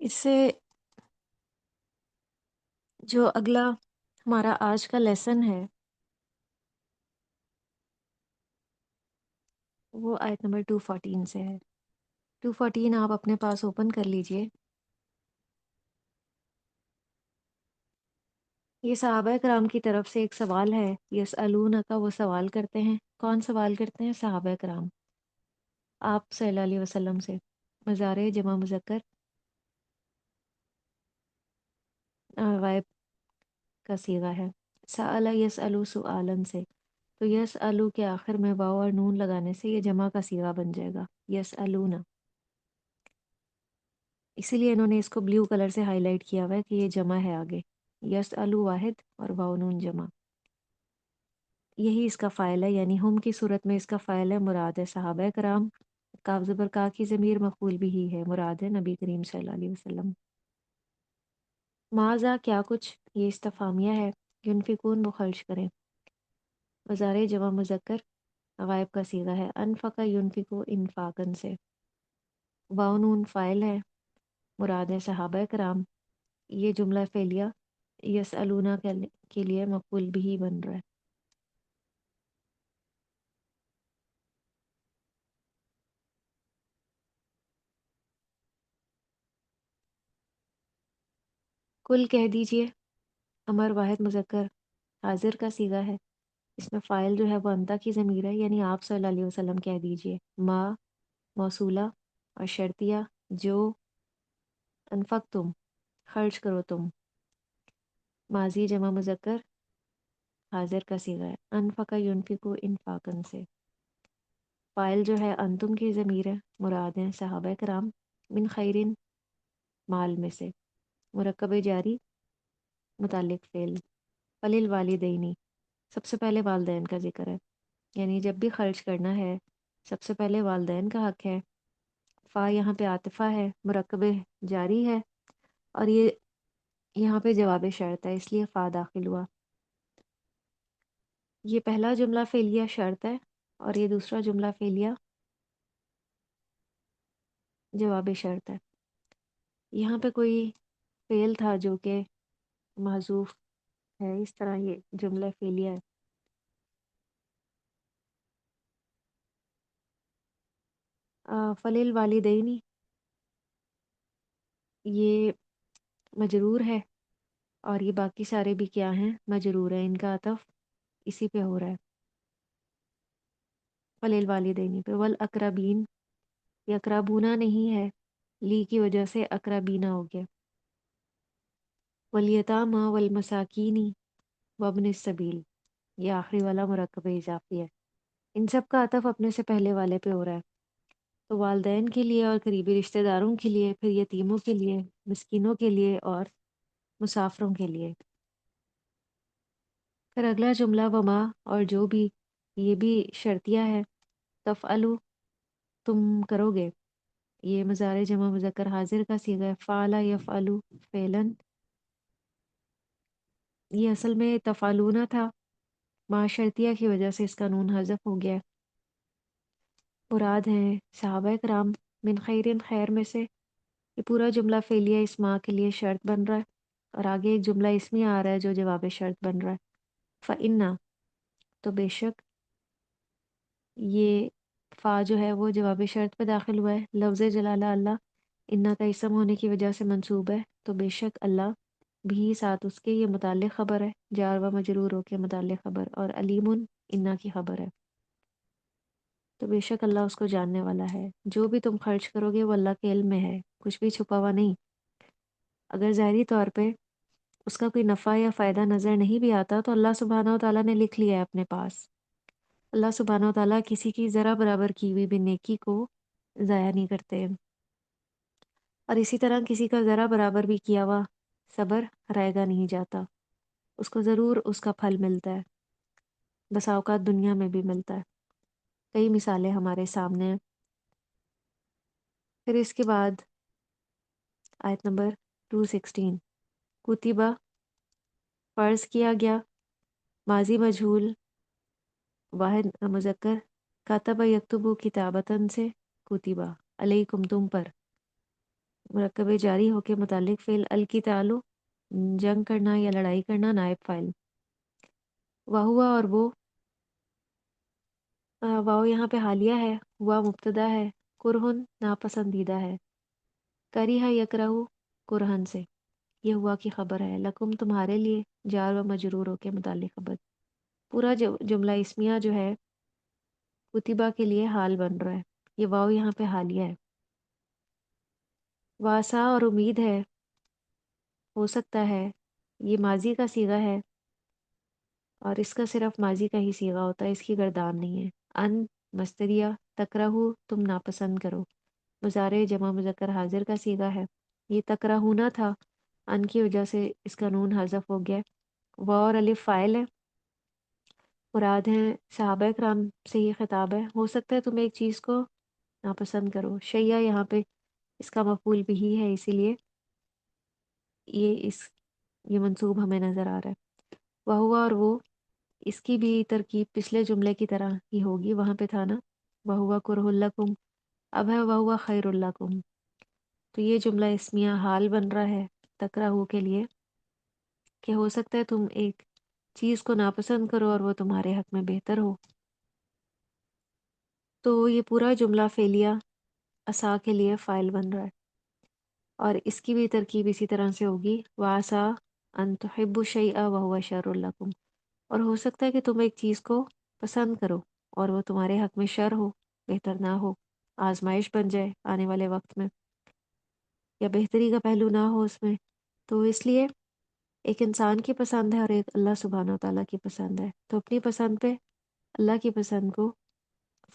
اس سے جو اگلا ہمارا آج کا لیسن ہے وہ آیت نمبر 214 سے ہے۔ 214 آپ اپنے پاس اوپن کر لیجئے۔ یہ صحابہ کرام کی طرف سے ایک سوال ہے، یسألون کا، وہ سوال کرتے ہیں۔ کون سوال کرتے ہیں؟ صحابہ کرام، آپ صلی اللہ علیہ وسلم سے۔ مضارع جمع مذکر غائب کا صیغہ ہے۔ سأل یسألو سؤالن سے، تو یسألو کے آخر میں واو اور نون لگانے سے یہ جمع کا صیغہ بن جائے گا، یسألون۔ اسی لیے انہوں نے اس کو بلیو کلر سے ہائی لائٹ کیا ہوا ہے کہ یہ جمع ہے آگے، یسألو واحد اور واو نون جمع۔ یہی اس کا فاعل ہے، یعنی ہم کی صورت میں اس کا فاعل ہے، مراد ہے صحابہ کرام۔ کاف زبر کا کی ضمیر مفعول بھی ہی ہے، مراد ہے نبی کریم صلی اللہ علیہ وسلم۔ ماذا کیا کچھ، یہ استفہامیہ ہے، ینفقون وہ خرچ کریں۔ مضارع جمع مذکر غائب کا صیغہ ہے، انفق ینفقو انفاقن سے۔ واو نون فاعل ہے، مراد ہے صحابہ کرام۔ یہ جملہ فعلیہ یسألونا کے لیے مفعول بھی بن رہا ہے۔ کل کہہ دیجئے، امر واحد مذکر حاضر کا صیغہ ہے، اس میں فاعل جو ہے وہ انتا کی ضمیر ہے، یعنی آپ صلی اللہ علیہ وسلم کہہ دیجئے۔ ما موصولہ اور شرطیہ، جو، انفق تم خرچ کرو تم۔ ماضی جمع مذکر حاضر کا صیغہ ہے، انفق ینفقو انفاقن سے۔ فاعل جو ہے انتم کی ضمیر ہے، مراد ہیں صحابہ کرام۔ من خیرن مال میں سے، مرکب جاری متعلق فعل۔ فلیل والدینی، سب سے پہلے والدین کا ذکر ہے، یعنی جب بھی خرچ کرنا ہے سب سے پہلے والدین کا حق ہے۔ فا یہاں پہ عاطفہ ہے، مرکب جاری ہے، اور یہ یہاں پہ جواب شرط ہے، اس لیے فا داخل ہوا۔ یہ پہلا جملہ فعلیہ شرط ہے اور یہ دوسرا جملہ فعلیہ جواب شرط ہے۔ یہاں پہ کوئی فعل تھا جو کہ محذوف ہے، اس طرح یہ جملہ فعلیہ ہے۔ فلیل والدینی یہ مجرور ہے، اور یہ باقی سارے بھی کیا ہیں؟ مجرور ہے، ان کا عطف اسی پہ ہو رہا ہے، فلیل والدینی پہ۔ والاقربین، یہ اقربونا نہیں ہے، لی کی وجہ سے اقربینا ہو گیا۔ والیتاما والمساکینی وابن السبیل، یہ آخری والا مرکب اضافی ہے، ان سب کا عطف اپنے سے پہلے والے پہ ہو رہا ہے، تو والدین کے لیے اور قریبی رشتہ داروں کے لیے، پھر یتیموں کے لیے، مسکینوں کے لیے اور مسافروں کے لیے۔ پھر اگلا جملہ وما، اور جو بھی، یہ بھی شرطیہ ہے۔ تفعلوا، تم کرو گے، یہ مضارع جمع مذکر حاضر کا صیغہ ہے، فعل یفعل فعلاً، یہ اصل میں تفعلون تھا، ما شرطیہ کی وجہ سے اس کا نون حذف ہو گیا ہے۔ مراد ہیں صحابہ کرام، من خیرن خیر میں سے۔ یہ پورا جملہ فعلیہ اس ما کے لیے شرط بن رہا ہے، اور آگے ایک جملہ اسمی آ رہا ہے جو جواب شرط بن رہا ہے، فَإِنَّا، تو بے شک، یہ فا جو ہے وہ جواب شرط پہ داخل ہوا ہے، لفظ جلالہ اللہ انا کا اسم ہونے کی وجہ سے منصوب ہے، تو بے شک اللہ بھی ساتھ اس کے، یہ متعلق خبر ہے، جار و مجرور ہو کے متعلق خبر، اور علیم انا کی خبر ہے، تو بے شک اللہ اس کو جاننے والا ہے۔ جو بھی تم خرچ کرو گے وہ اللہ کے علم میں ہے، کچھ بھی چھپا ہوا نہیں۔ اگر ظاہری طور پہ اس کا کوئی نفع یا فائدہ نظر نہیں بھی آتا تو اللہ سبحانہ و تعالیٰ نے لکھ لیا ہے اپنے پاس۔ اللہ سبحانہ و تعالیٰ کسی کی ذرا برابر کی ہوئی بھی نیکی کو ضائع نہیں کرتے، اور اسی طرح کسی کا ذرا برابر بھی کیا ہوا صبر رائے گا نہیں جاتا، اس کو ضرور اس کا پھل ملتا ہے، بسا اوقات دنیا میں بھی ملتا ہے۔ کئی مثالیں ہمارے سامنے ہیں۔ پھر اس کے بعد آیت نمبر 216، کتبہ فرض کیا گیا، ماضی مجہول واحد مذکر، کاتب یکتبو کتابتن سے، کتبہ علیکم تم پر، مرکب جاری ہو کے متعلق فعل الکی تعلق جنگ کرنا یا لڑائی کرنا نائب فاعل. وہوا اور وہ واو یہاں پہ حالیہ ہے، ہوا مبتدا ہے، کرہن ناپسندیدہ ہے، کریہ یکرہ کرہن سے، یہ ہوا کی خبر ہے، لکم تمہارے لیے، جار و مجرور ہو کے متعلق خبر. پورا جملہ اسمیہ جو ہے کتبہ کے لیے حال بن رہا ہے، یہ واو یہاں پہ حالیہ ہے. واسا اور امید ہے، ہو سکتا ہے، یہ ماضی کا صیغہ ہے اور اس کا صرف ماضی کا ہی صیغہ ہوتا ہے، اس کی گردان نہیں ہے. ان مستریہ تکرہو تم ناپسند کرو، مضارع جمع مذکر حاضر کا صیغہ ہے، یہ تکرہونا تھا، ان کی وجہ سے اس کا نون حذف ہو گیا. واو اور الف فاعل ہے، مراد ہیں صحابہ کرام سے یہ خطاب ہے، ہو سکتا ہے تم ایک چیز کو ناپسند کرو. شیعہ یہاں پہ اس کا مفعول بھی ہے، اسی لیے یہ منصوب ہمیں نظر آ رہا ہے. وہ ہوا اور وہ، اس کی بھی ترکیب پچھلے جملے کی طرح ہی ہوگی، وہاں پہ تھا نا وہ ہوا کرہ لکم، اب ہے وہ ہوا خیر لکم. تو یہ جملہ اسمیہ حال بن رہا ہے تکرہو کے لیے کہ ہو سکتا ہے تم ایک چیز کو ناپسند کرو اور وہ تمہارے حق میں بہتر ہو. تو یہ پورا جملہ فعلیہ عصا کے لیے فاعل بن رہا ہے اور اس کی بھی ترکیب اسی طرح سے ہوگی، وَعَسَىٰ أَن تُحِبُّوا شَيْئًا وَهُوَ شَرٌّ لَكُمْ، اور ہو سکتا ہے کہ تم ایک چیز کو پسند کرو اور وہ تمہارے حق میں شر ہو، بہتر نہ ہو، آزمائش بن جائے آنے والے وقت میں یا بہتری کا پہلو نہ ہو اس میں. تو اس لیے ایک انسان کی پسند ہے اور ایک اللہ سبحانہ و تعالیٰ کی پسند ہے، تو اپنی پسند پہ اللہ کی پسند کو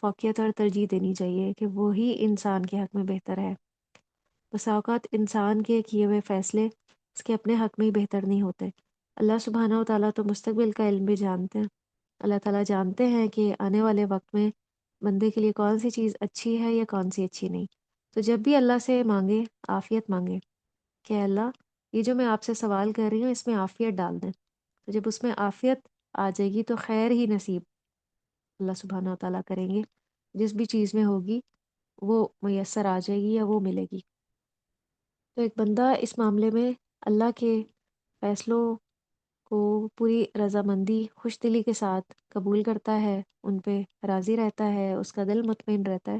فوقیت اور ترجیح دینی چاہیے کہ وہی انسان کے حق میں بہتر ہے. بسا اوقات انسان کے کیے ہوئے فیصلے اس کے اپنے حق میں ہی بہتر نہیں ہوتے. اللہ سبحانہ و تعالیٰ تو مستقبل کا علم بھی جانتے ہیں، اللہ تعالیٰ جانتے ہیں کہ آنے والے وقت میں بندے کے لیے کون سی چیز اچھی ہے یا کون سی اچھی نہیں. تو جب بھی اللہ سے مانگے، عافیت مانگے کہ اللہ یہ جو میں آپ سے سوال کر رہی ہوں اس میں عافیت ڈال دیں، تو جب اس میں عافیت آ جائے گی تو خیر ہی نصیب اللہ سبحانہ و تعالیٰ کریں گے، جس بھی چیز میں ہوگی وہ میسر آ جائے گی یا وہ ملے گی. تو ایک بندہ اس معاملے میں اللہ کے فیصلوں کو پوری رضامندی خوش دلی کے ساتھ قبول کرتا ہے، ان پہ راضی رہتا ہے، اس کا دل مطمئن رہتا ہے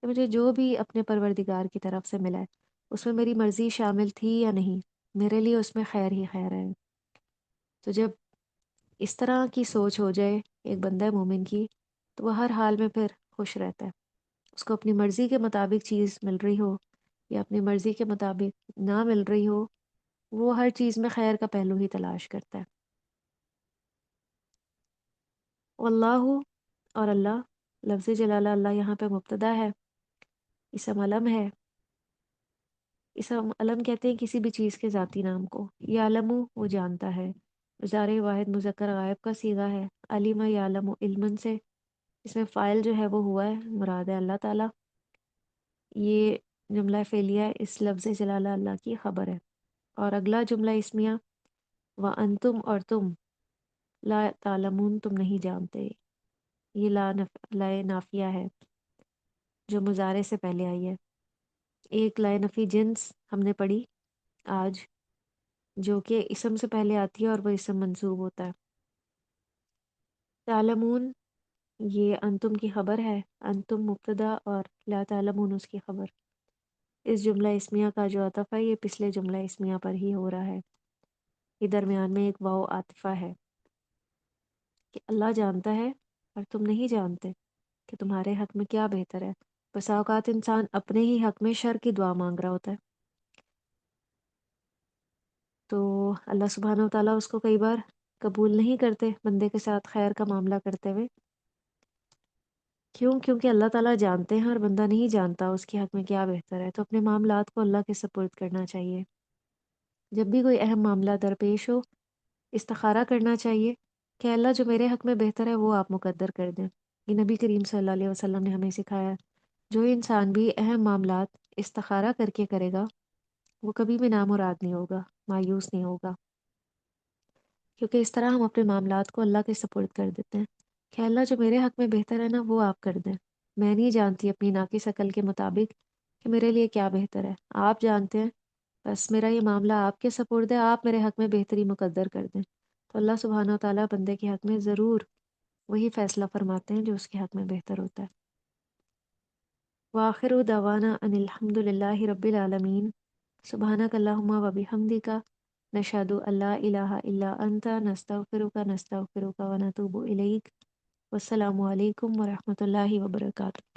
کہ مجھے جو بھی اپنے پروردگار کی طرف سے ملا ہے اس میں میری مرضی شامل تھی یا نہیں، میرے لیے اس میں خیر ہی خیر ہے. تو جب اس طرح کی سوچ ہو جائے ایک بندہ مومن کی تو وہ ہر حال میں پھر خوش رہتا ہے. اس کو اپنی مرضی کے مطابق چیز مل رہی ہو یا اپنی مرضی کے مطابق نہ مل رہی ہو، وہ ہر چیز میں خیر کا پہلو ہی تلاش کرتا ہے. واللہ اور اللہ، لفظ جلالہ اللہ یہاں پہ مبتدا ہے، اسم علم ہے. اسم علم کہتے ہیں کسی بھی چیز کے ذاتی نام کو. یعلم وہ جانتا ہے، مضارع واحد مذکر غائب کا صیغہ ہے. علم یعلم علمن سے اس میں فاعل جو ہے وہ ہوا ہے، مراد ہے اللہ تعالیٰ. یہ جملہ فعلیہ اس لفظ جلالہ اللہ کی خبر ہے. اور اگلا جملہ اسمیہ وَأَنْتُمْ اور تم لا تعلمون تم نہیں جانتے، یہ لا نافیہ ہے جو مضارع سے پہلے آئی ہے. ایک لا نفی جنس ہم نے پڑھی آج جو کہ اسم سے پہلے آتی ہے اور وہ اسم منصوب ہوتا ہے. تعلمون یہ انتم کی خبر ہے، انتم مبتدا اور لا تعلمون اس کی خبر. اس جملہ اسمیہ کا جو عطف ہے یہ پچھلے جملہ اسمیہ پر ہی ہو رہا ہے. یہ درمیان میں ایک واو عاطفہ ہے کہ اللہ جانتا ہے اور تم نہیں جانتے کہ تمہارے حق میں کیا بہتر ہے. بسا اوقات انسان اپنے ہی حق میں شر کی دعا مانگ رہا ہوتا ہے تو اللہ سبحانہ و تعالیٰ اس کو کئی بار قبول نہیں کرتے بندے کے ساتھ خیر کا معاملہ کرتے ہوئے. کیونکہ اللہ تعالیٰ جانتے ہیں اور بندہ نہیں جانتا اس کے حق میں کیا بہتر ہے. تو اپنے معاملات کو اللہ کے سپرد کرنا چاہیے. جب بھی کوئی اہم معاملہ درپیش ہو استخارہ کرنا چاہیے کہ اللہ جو میرے حق میں بہتر ہے وہ آپ مقدر کر دیں. یہ نبی کریم صلی اللہ علیہ وسلم نے ہمیں سکھایا. جو انسان بھی اہم معاملات استخارہ کر کے کرے گا وہ کبھی بھی نامراد نہیں ہوگا، مایوس نہیں ہوگا، کیونکہ اس طرح ہم اپنے معاملات کو اللہ کے سپرد کر دیتے ہیں کہ اللہ جو میرے حق میں بہتر ہے نا وہ آپ کر دیں. میں نہیں جانتی اپنی ناقص عقل کے مطابق کہ میرے لیے کیا بہتر ہے، آپ جانتے ہیں، بس میرا یہ معاملہ آپ کے سپرد ہے، آپ میرے حق میں بہتری مقدر کر دیں۔ تو اللہ سبحانہ و تعالیٰ بندے کے حق میں ضرور وہی فیصلہ فرماتے ہیں جو اس کے حق میں بہتر ہوتا ہے۔ وآخر دعوانا ان الحمد للہ رب العالمین، سبحانک اللہم و بحمدک، نشہد ان لا الہ الا انت، نستغفرک و نتوب الیک۔ والسلام علیکم ورحمۃ اللہ وبرکاتہ۔